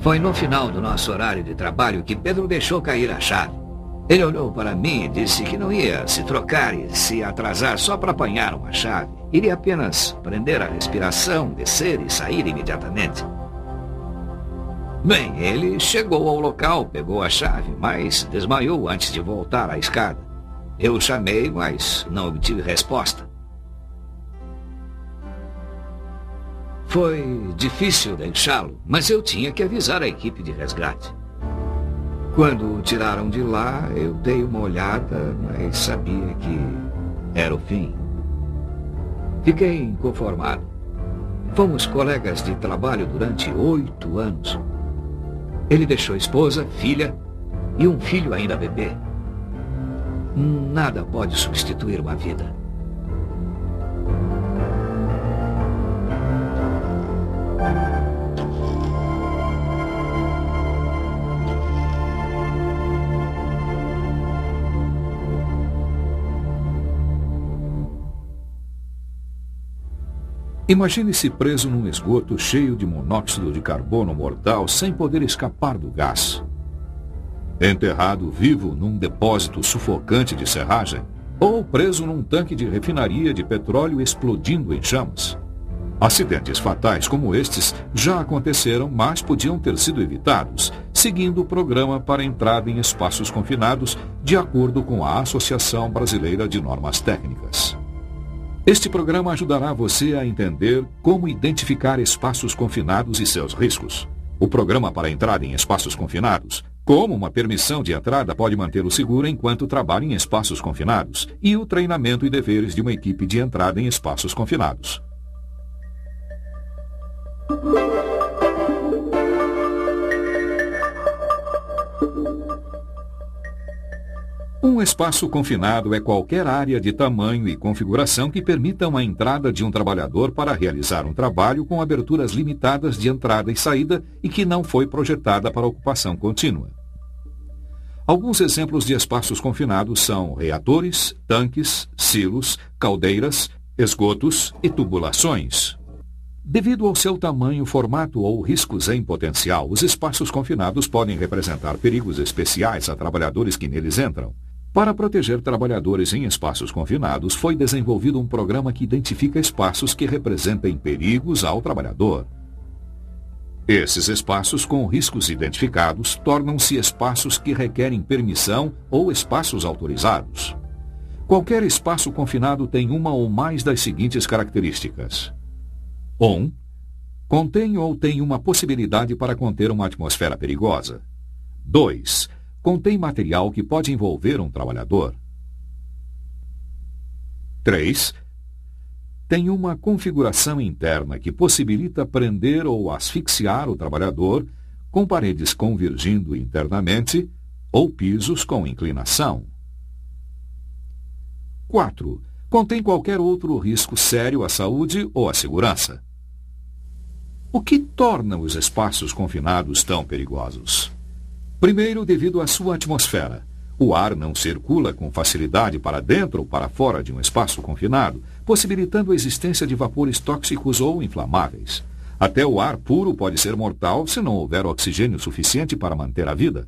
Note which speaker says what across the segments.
Speaker 1: Foi no final do nosso horário de trabalho que Pedro deixou cair a chave. Ele olhou para mim e disse que não ia se trocar e se atrasar só para apanhar uma chave. Iria apenas prender a respiração, descer e sair imediatamente. Bem, ele chegou ao local, pegou a chave, mas desmaiou antes de voltar à escada. Eu o chamei, mas não obtive resposta. Foi difícil deixá-lo, mas eu tinha que avisar a equipe de resgate. Quando o tiraram de lá, eu dei uma olhada, mas sabia que era o fim. Fiquei inconformado. Fomos colegas de trabalho durante 8 anos. Ele deixou esposa, filha e um filho ainda bebê. Nada pode substituir uma vida.
Speaker 2: Imagine-se preso num esgoto cheio de monóxido de carbono mortal sem poder escapar do gás. Enterrado vivo num depósito sufocante de serragem, ou preso num tanque de refinaria de petróleo explodindo em chamas. Acidentes fatais como estes já aconteceram, mas podiam ter sido evitados, seguindo o programa para entrada em espaços confinados, de acordo com a Associação Brasileira de Normas Técnicas. Este programa ajudará você a entender como identificar espaços confinados e seus riscos. O programa para entrada em espaços confinados, como uma permissão de entrada pode mantê-lo seguro enquanto trabalha em espaços confinados, e o treinamento e deveres de uma equipe de entrada em espaços confinados. Um espaço confinado é qualquer área de tamanho e configuração que permitam a entrada de um trabalhador para realizar um trabalho com aberturas limitadas de entrada e saída e que não foi projetada para ocupação contínua. Alguns exemplos de espaços confinados são reatores, tanques, silos, caldeiras, esgotos e tubulações. Devido ao seu tamanho, formato ou riscos em potencial, os espaços confinados podem representar perigos especiais a trabalhadores que neles entram. Para proteger trabalhadores em espaços confinados, foi desenvolvido um programa que identifica espaços que representem perigos ao trabalhador. Esses espaços com riscos identificados tornam-se espaços que requerem permissão ou espaços autorizados. Qualquer espaço confinado tem uma ou mais das seguintes características. 1. Contém ou tem uma possibilidade para conter uma atmosfera perigosa. 2. Contém material que pode envolver um trabalhador. 3. Tem uma configuração interna que possibilita prender ou asfixiar o trabalhador, com paredes convergindo internamente ou pisos com inclinação. 4. Contém qualquer outro risco sério à saúde ou à segurança. O que torna os espaços confinados tão perigosos? Primeiro, devido à sua atmosfera. O ar não circula com facilidade para dentro ou para fora de um espaço confinado, possibilitando a existência de vapores tóxicos ou inflamáveis. Até o ar puro pode ser mortal se não houver oxigênio suficiente para manter a vida.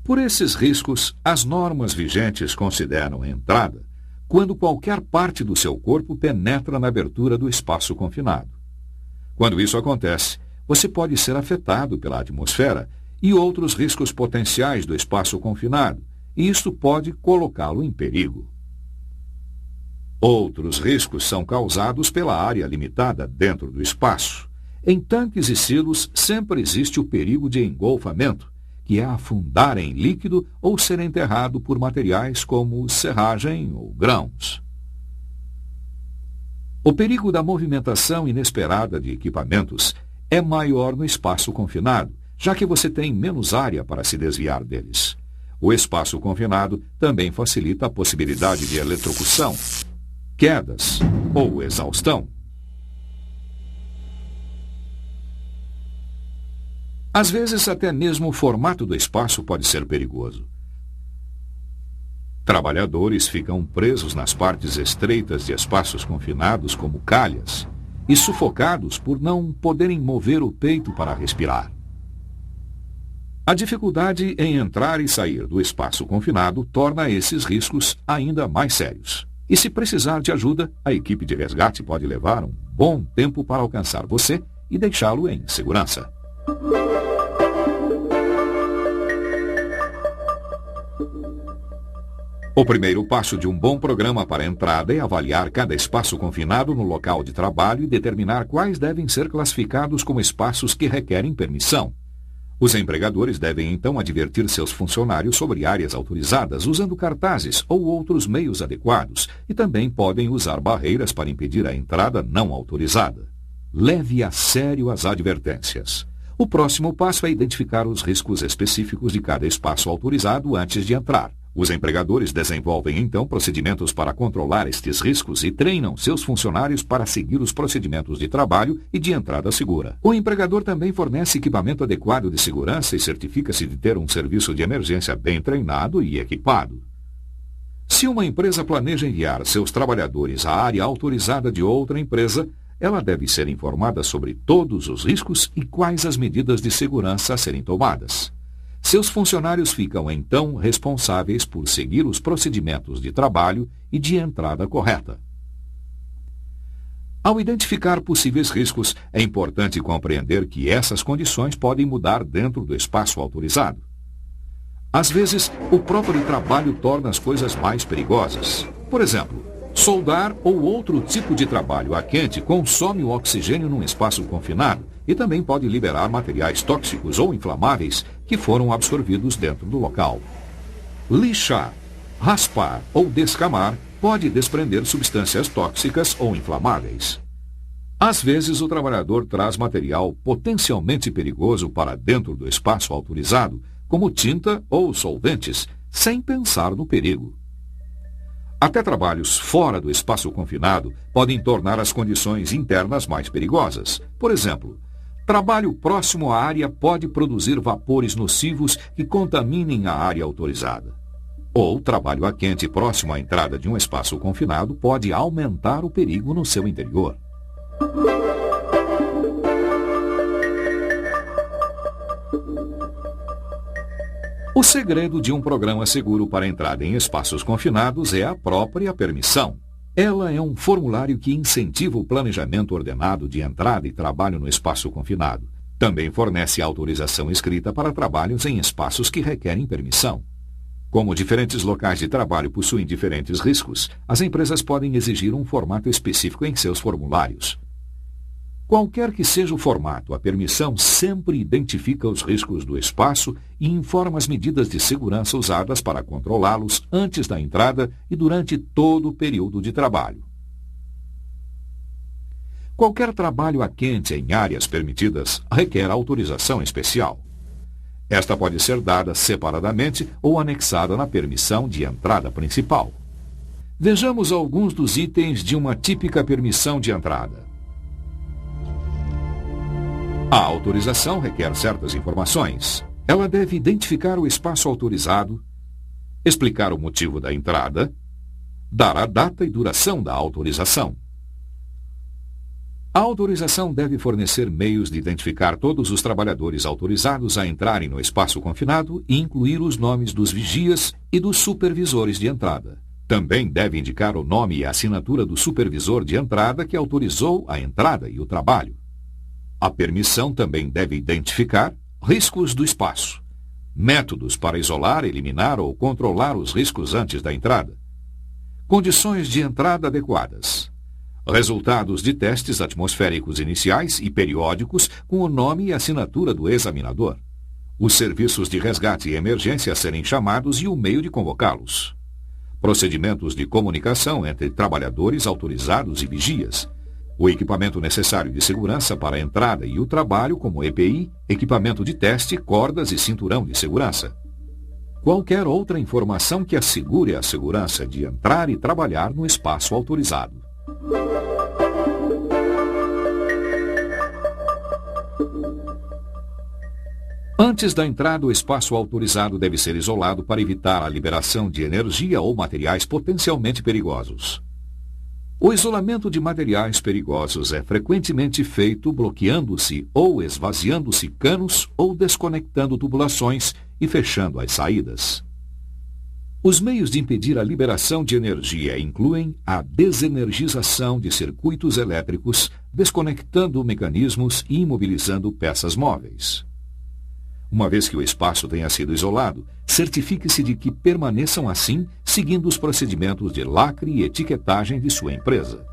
Speaker 2: Por esses riscos, as normas vigentes consideram a entrada quando qualquer parte do seu corpo penetra na abertura do espaço confinado. Quando isso acontece, você pode ser afetado pela atmosfera e outros riscos potenciais do espaço confinado, e isto pode colocá-lo em perigo. Outros riscos são causados pela área limitada dentro do espaço. Em tanques e silos sempre existe o perigo de engolfamento, que é afundar em líquido ou ser enterrado por materiais como serragem ou grãos. O perigo da movimentação inesperada de equipamentos é maior no espaço confinado, já que você tem menos área para se desviar deles. O espaço confinado também facilita a possibilidade de eletrocução, quedas ou exaustão. Às vezes, até mesmo o formato do espaço pode ser perigoso. Trabalhadores ficam presos nas partes estreitas de espaços confinados como calhas e sufocados por não poderem mover o peito para respirar. A dificuldade em entrar e sair do espaço confinado torna esses riscos ainda mais sérios. E se precisar de ajuda, a equipe de resgate pode levar um bom tempo para alcançar você e deixá-lo em segurança. O primeiro passo de um bom programa para a entrada é avaliar cada espaço confinado no local de trabalho e determinar quais devem ser classificados como espaços que requerem permissão. Os empregadores devem então advertir seus funcionários sobre áreas autorizadas usando cartazes ou outros meios adequados e também podem usar barreiras para impedir a entrada não autorizada. Leve a sério as advertências. O próximo passo é identificar os riscos específicos de cada espaço autorizado antes de entrar. Os empregadores desenvolvem então procedimentos para controlar estes riscos e treinam seus funcionários para seguir os procedimentos de trabalho e de entrada segura. O empregador também fornece equipamento adequado de segurança e certifica-se de ter um serviço de emergência bem treinado e equipado. Se uma empresa planeja enviar seus trabalhadores à área autorizada de outra empresa, ela deve ser informada sobre todos os riscos e quais as medidas de segurança a serem tomadas. Seus funcionários ficam, então, responsáveis por seguir os procedimentos de trabalho e de entrada correta. Ao identificar possíveis riscos, é importante compreender que essas condições podem mudar dentro do espaço autorizado. Às vezes, o próprio trabalho torna as coisas mais perigosas. Por exemplo, soldar ou outro tipo de trabalho a quente consome o oxigênio num espaço confinado e também pode liberar materiais tóxicos ou inflamáveis que foram absorvidos dentro do local. Lixar, raspar ou descamar pode desprender substâncias tóxicas ou inflamáveis. Às vezes, o trabalhador traz material potencialmente perigoso para dentro do espaço autorizado, como tinta ou solventes, sem pensar no perigo. Até trabalhos fora do espaço confinado podem tornar as condições internas mais perigosas. Por exemplo, trabalho próximo à área pode produzir vapores nocivos que contaminem a área autorizada. Ou trabalho a quente próximo à entrada de um espaço confinado pode aumentar o perigo no seu interior. O segredo de um programa seguro para entrada em espaços confinados é a própria permissão. Ela é um formulário que incentiva o planejamento ordenado de entrada e trabalho no espaço confinado. Também fornece autorização escrita para trabalhos em espaços que requerem permissão. Como diferentes locais de trabalho possuem diferentes riscos, as empresas podem exigir um formato específico em seus formulários. Qualquer que seja o formato, a permissão sempre identifica os riscos do espaço e informa as medidas de segurança usadas para controlá-los antes da entrada e durante todo o período de trabalho. Qualquer trabalho a quente em áreas permitidas requer autorização especial. Esta pode ser dada separadamente ou anexada na permissão de entrada principal. Vejamos alguns dos itens de uma típica permissão de entrada. A autorização requer certas informações. Ela deve identificar o espaço autorizado, explicar o motivo da entrada, dar a data e duração da autorização. A autorização deve fornecer meios de identificar todos os trabalhadores autorizados a entrarem no espaço confinado e incluir os nomes dos vigias e dos supervisores de entrada. Também deve indicar o nome e a assinatura do supervisor de entrada que autorizou a entrada e o trabalho. A permissão também deve identificar riscos do espaço, métodos para isolar, eliminar ou controlar os riscos antes da entrada, condições de entrada adequadas, resultados de testes atmosféricos iniciais e periódicos com o nome e assinatura do examinador, os serviços de resgate e emergência a serem chamados e o meio de convocá-los, procedimentos de comunicação entre trabalhadores autorizados e vigias, o equipamento necessário de segurança para a entrada e o trabalho, como EPI, equipamento de teste, cordas e cinturão de segurança. Qualquer outra informação que assegure a segurança de entrar e trabalhar no espaço autorizado. Antes da entrada, o espaço autorizado deve ser isolado para evitar a liberação de energia ou materiais potencialmente perigosos. O isolamento de materiais perigosos é frequentemente feito bloqueando-se ou esvaziando-se canos ou desconectando tubulações e fechando as saídas. Os meios de impedir a liberação de energia incluem a desenergização de circuitos elétricos, desconectando mecanismos e imobilizando peças móveis. Uma vez que o espaço tenha sido isolado, certifique-se de que permaneçam assim, seguindo os procedimentos de lacre e etiquetagem de sua empresa.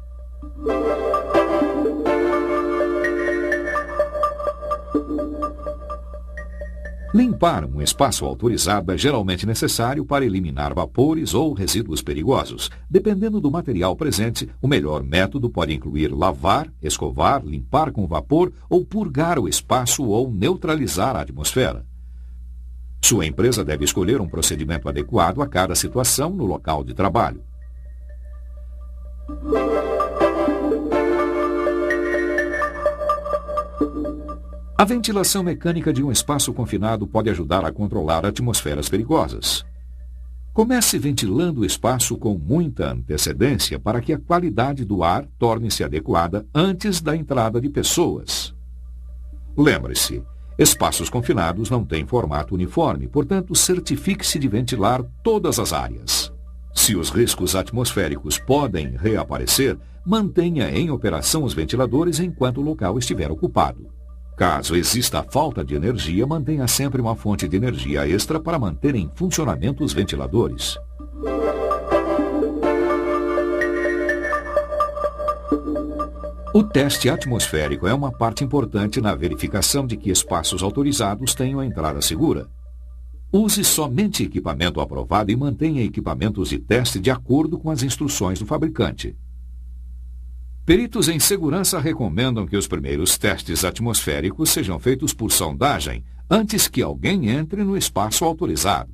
Speaker 2: Limpar um espaço autorizado é geralmente necessário para eliminar vapores ou resíduos perigosos. Dependendo do material presente, o melhor método pode incluir lavar, escovar, limpar com vapor ou purgar o espaço ou neutralizar a atmosfera. Sua empresa deve escolher um procedimento adequado a cada situação no local de trabalho. A ventilação mecânica de um espaço confinado pode ajudar a controlar atmosferas perigosas. Comece ventilando o espaço com muita antecedência para que a qualidade do ar torne-se adequada antes da entrada de pessoas. Lembre-se, espaços confinados não têm formato uniforme, portanto, certifique-se de ventilar todas as áreas. Se os riscos atmosféricos podem reaparecer, mantenha em operação os ventiladores enquanto o local estiver ocupado. Caso exista falta de energia, mantenha sempre uma fonte de energia extra para manter em funcionamento os ventiladores. O teste atmosférico é uma parte importante na verificação de que espaços autorizados tenham a entrada segura. Use somente equipamento aprovado e mantenha equipamentos de teste de acordo com as instruções do fabricante. Peritos em segurança recomendam que os primeiros testes atmosféricos sejam feitos por sondagem antes que alguém entre no espaço autorizado.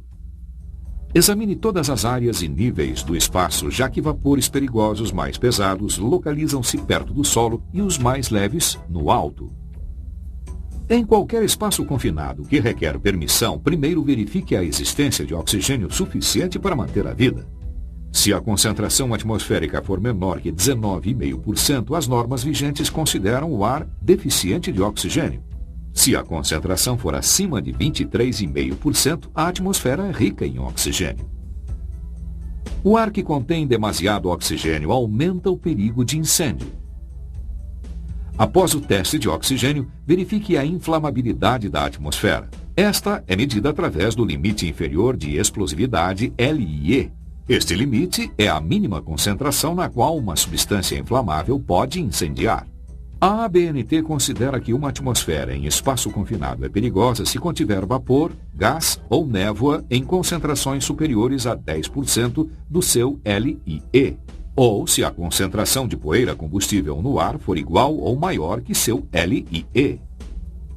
Speaker 2: Examine todas as áreas e níveis do espaço, já que vapores perigosos mais pesados localizam-se perto do solo e os mais leves no alto. Em qualquer espaço confinado que requer permissão, primeiro verifique a existência de oxigênio suficiente para manter a vida. Se a concentração atmosférica for menor que 19,5%, as normas vigentes consideram o ar deficiente de oxigênio. Se a concentração for acima de 23,5%, a atmosfera é rica em oxigênio. O ar que contém demasiado oxigênio aumenta o perigo de incêndio. Após o teste de oxigênio, verifique a inflamabilidade da atmosfera. Esta é medida através do limite inferior de explosividade LIE. Este limite é a mínima concentração na qual uma substância inflamável pode incendiar. A ABNT considera que uma atmosfera em espaço confinado é perigosa se contiver vapor, gás ou névoa em concentrações superiores a 10% do seu LIE, ou se a concentração de poeira combustível no ar for igual ou maior que seu LIE.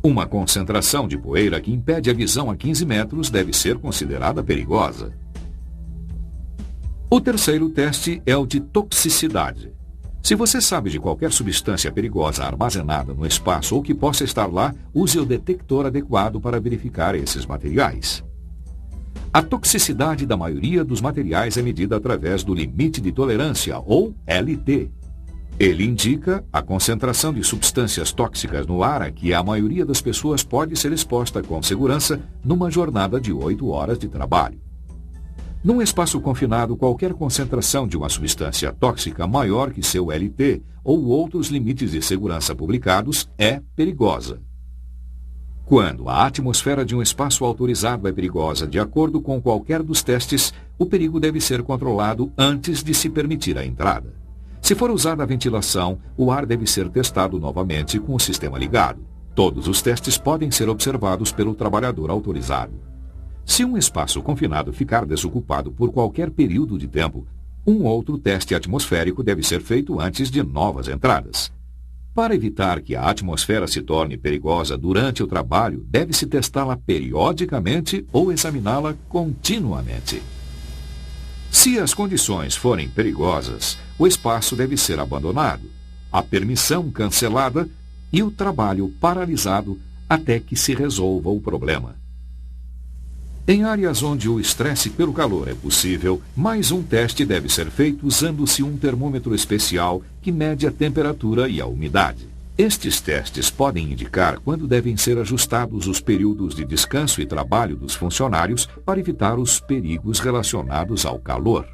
Speaker 2: Uma concentração de poeira que impede a visão a 15 metros deve ser considerada perigosa. O terceiro teste é o de toxicidade. Se você sabe de qualquer substância perigosa armazenada no espaço ou que possa estar lá, use o detector adequado para verificar esses materiais. A toxicidade da maioria dos materiais é medida através do limite de tolerância, ou LT. Ele indica a concentração de substâncias tóxicas no ar a que a maioria das pessoas pode ser exposta com segurança numa jornada de 8 horas de trabalho. Num espaço confinado, qualquer concentração de uma substância tóxica maior que seu LT ou outros limites de segurança publicados é perigosa. Quando a atmosfera de um espaço autorizado é perigosa, de acordo com qualquer dos testes, o perigo deve ser controlado antes de se permitir a entrada. Se for usada a ventilação, o ar deve ser testado novamente com o sistema ligado. Todos os testes podem ser observados pelo trabalhador autorizado. Se um espaço confinado ficar desocupado por qualquer período de tempo, um outro teste atmosférico deve ser feito antes de novas entradas. Para evitar que a atmosfera se torne perigosa durante o trabalho, deve-se testá-la periodicamente ou examiná-la continuamente. Se as condições forem perigosas, o espaço deve ser abandonado, a permissão cancelada e o trabalho paralisado até que se resolva o problema. Em áreas onde o estresse pelo calor é possível, mais um teste deve ser feito usando-se um termômetro especial que mede a temperatura e a umidade. Estes testes podem indicar quando devem ser ajustados os períodos de descanso e trabalho dos funcionários para evitar os perigos relacionados ao calor.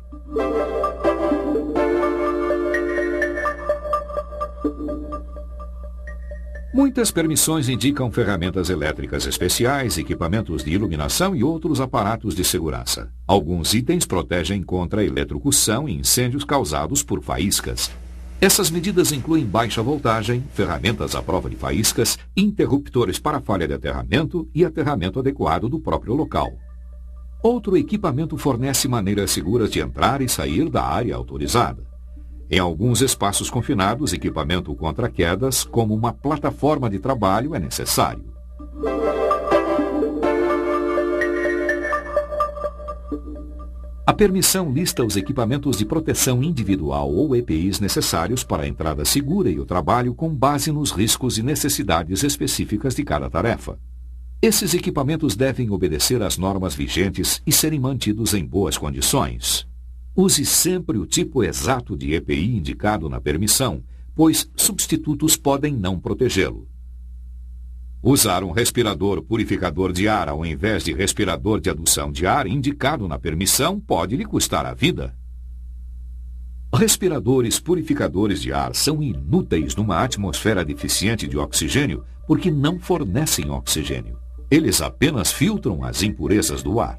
Speaker 2: Muitas permissões indicam ferramentas elétricas especiais, equipamentos de iluminação e outros aparatos de segurança. Alguns itens protegem contra a eletrocução e incêndios causados por faíscas. Essas medidas incluem baixa voltagem, ferramentas à prova de faíscas, interruptores para falha de aterramento e aterramento adequado do próprio local. Outro equipamento fornece maneiras seguras de entrar e sair da área autorizada. Em alguns espaços confinados, equipamento contra quedas, como uma plataforma de trabalho, é necessário. A permissão lista os equipamentos de proteção individual ou EPIs necessários para a entrada segura e o trabalho com base nos riscos e necessidades específicas de cada tarefa. Esses equipamentos devem obedecer às normas vigentes e serem mantidos em boas condições. Use sempre o tipo exato de EPI indicado na permissão, pois substitutos podem não protegê-lo. Usar um respirador purificador de ar ao invés de respirador de adução de ar indicado na permissão pode lhe custar a vida. Respiradores purificadores de ar são inúteis numa atmosfera deficiente de oxigênio porque não fornecem oxigênio. Eles apenas filtram as impurezas do ar.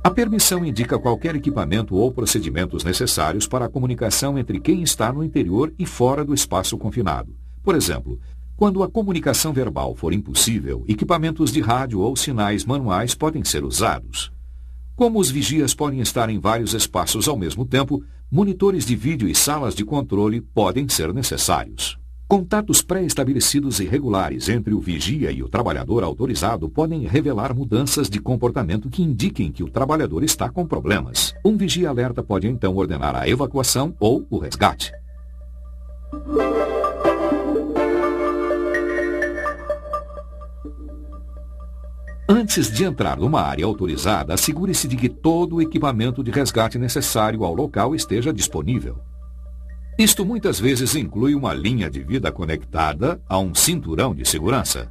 Speaker 2: A permissão indica qualquer equipamento ou procedimentos necessários para a comunicação entre quem está no interior e fora do espaço confinado. Por exemplo, quando a comunicação verbal for impossível, equipamentos de rádio ou sinais manuais podem ser usados. Como os vigias podem estar em vários espaços ao mesmo tempo, monitores de vídeo e salas de controle podem ser necessários. Contatos pré-estabelecidos e regulares entre o vigia e o trabalhador autorizado podem revelar mudanças de comportamento que indiquem que o trabalhador está com problemas. Um vigia alerta pode então ordenar a evacuação ou o resgate. Antes de entrar numa área autorizada, assegure-se de que todo o equipamento de resgate necessário ao local esteja disponível. Isto muitas vezes inclui uma linha de vida conectada a um cinturão de segurança.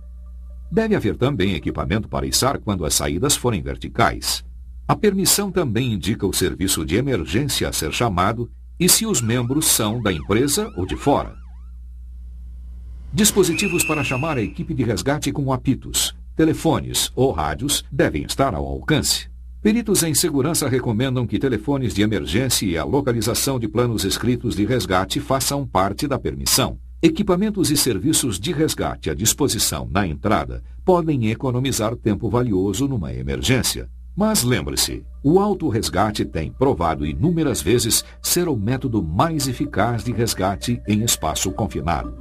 Speaker 2: Deve haver também equipamento para içar quando as saídas forem verticais. A permissão também indica o serviço de emergência a ser chamado e se os membros são da empresa ou de fora. Dispositivos para chamar a equipe de resgate com apitos, telefones ou rádios devem estar ao alcance. Peritos em segurança recomendam que telefones de emergência e a localização de planos escritos de resgate façam parte da permissão. Equipamentos e serviços de resgate à disposição na entrada podem economizar tempo valioso numa emergência. Mas lembre-se, o autorresgate tem provado inúmeras vezes ser o método mais eficaz de resgate em espaço confinado.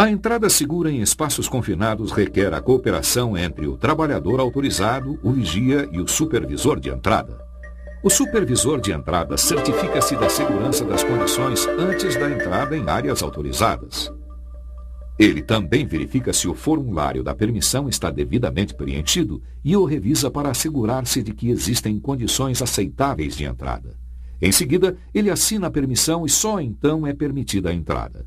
Speaker 2: A entrada segura em espaços confinados requer a cooperação entre o trabalhador autorizado, o vigia e o supervisor de entrada. O supervisor de entrada certifica-se da segurança das condições antes da entrada em áreas autorizadas. Ele também verifica se o formulário da permissão está devidamente preenchido e o revisa para assegurar-se de que existem condições aceitáveis de entrada. Em seguida, ele assina a permissão e só então é permitida a entrada.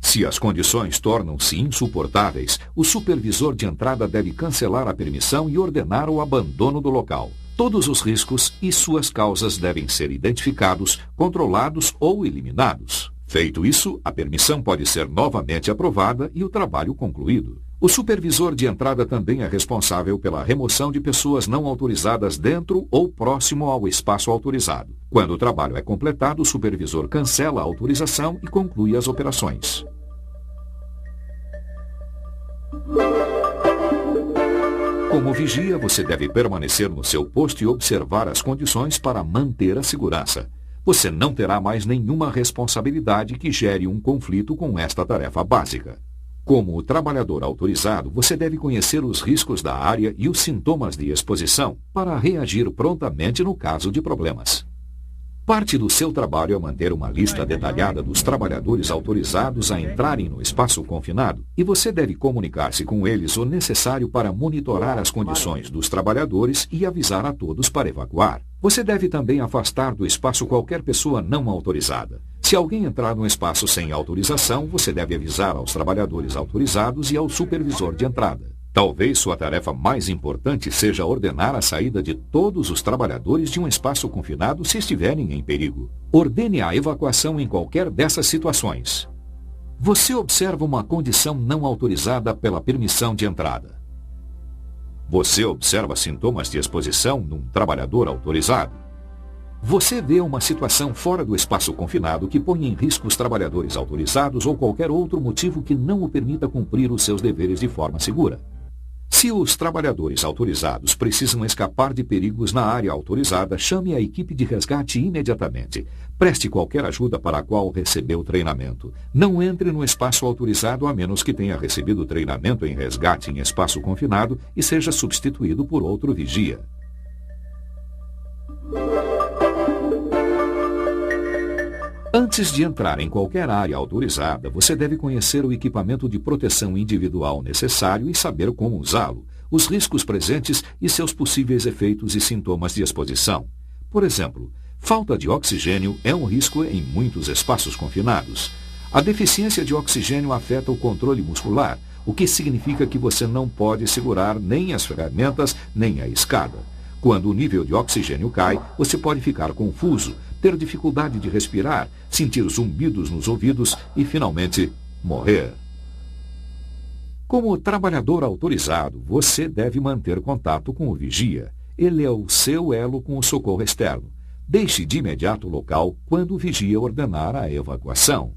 Speaker 2: Se as condições tornam-se insuportáveis, o supervisor de entrada deve cancelar a permissão e ordenar o abandono do local. Todos os riscos e suas causas devem ser identificados, controlados ou eliminados. Feito isso, a permissão pode ser novamente aprovada e o trabalho concluído. O supervisor de entrada também é responsável pela remoção de pessoas não autorizadas dentro ou próximo ao espaço autorizado. Quando o trabalho é completado, o supervisor cancela a autorização e conclui as operações. Como vigia, você deve permanecer no seu posto e observar as condições para manter a segurança. Você não terá mais nenhuma responsabilidade que gere um conflito com esta tarefa básica. Como trabalhador autorizado, você deve conhecer os riscos da área e os sintomas de exposição para reagir prontamente no caso de problemas. Parte do seu trabalho é manter uma lista detalhada dos trabalhadores autorizados a entrarem no espaço confinado e você deve comunicar-se com eles o necessário para monitorar as condições dos trabalhadores e avisar a todos para evacuar. Você deve também afastar do espaço qualquer pessoa não autorizada. Se alguém entrar no espaço sem autorização, você deve avisar aos trabalhadores autorizados e ao supervisor de entrada. Talvez sua tarefa mais importante seja ordenar a saída de todos os trabalhadores de um espaço confinado se estiverem em perigo. Ordene a evacuação em qualquer dessas situações. Você observa uma condição não autorizada pela permissão de entrada. Você observa sintomas de exposição num trabalhador autorizado. Você vê uma situação fora do espaço confinado que põe em risco os trabalhadores autorizados ou qualquer outro motivo que não o permita cumprir os seus deveres de forma segura. Se os trabalhadores autorizados precisam escapar de perigos na área autorizada, chame a equipe de resgate imediatamente. Preste qualquer ajuda para a qual recebeu treinamento. Não entre no espaço autorizado a menos que tenha recebido treinamento em resgate em espaço confinado e seja substituído por outro vigia. Antes de entrar em qualquer área autorizada, você deve conhecer o equipamento de proteção individual necessário e saber como usá-lo, os riscos presentes e seus possíveis efeitos e sintomas de exposição. Por exemplo, falta de oxigênio é um risco em muitos espaços confinados. A deficiência de oxigênio afeta o controle muscular, o que significa que você não pode segurar nem as ferramentas nem a escada. Quando o nível de oxigênio cai, você pode ficar confuso, ter dificuldade de respirar, sentir zumbidos nos ouvidos e, finalmente, morrer. Como trabalhador autorizado, você deve manter contato com o vigia. Ele é o seu elo com o socorro externo. Deixe de imediato o local quando o vigia ordenar a evacuação.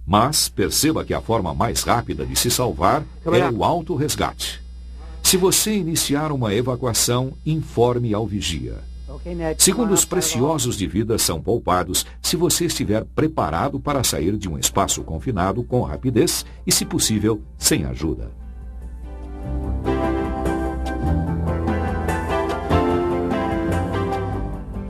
Speaker 2: Mas perceba que a forma mais rápida de se salvar é o autorresgate. Se você iniciar uma evacuação, informe ao vigia. Segundos preciosos de vida são poupados se você estiver preparado para sair de um espaço confinado com rapidez e, se possível, sem ajuda.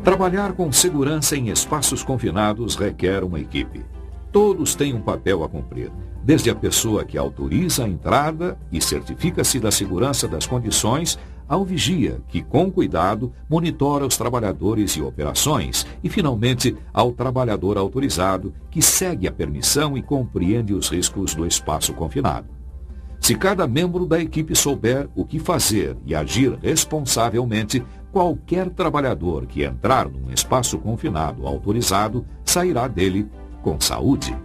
Speaker 2: Trabalhar com segurança em espaços confinados requer uma equipe. Todos têm um papel a cumprir, desde a pessoa que autoriza a entrada e certifica-se da segurança das condições, ao vigia, que com cuidado monitora os trabalhadores e operações, e finalmente ao trabalhador autorizado, que segue a permissão e compreende os riscos do espaço confinado. Se cada membro da equipe souber o que fazer e agir responsavelmente, qualquer trabalhador que entrar num espaço confinado autorizado sairá dele com saúde.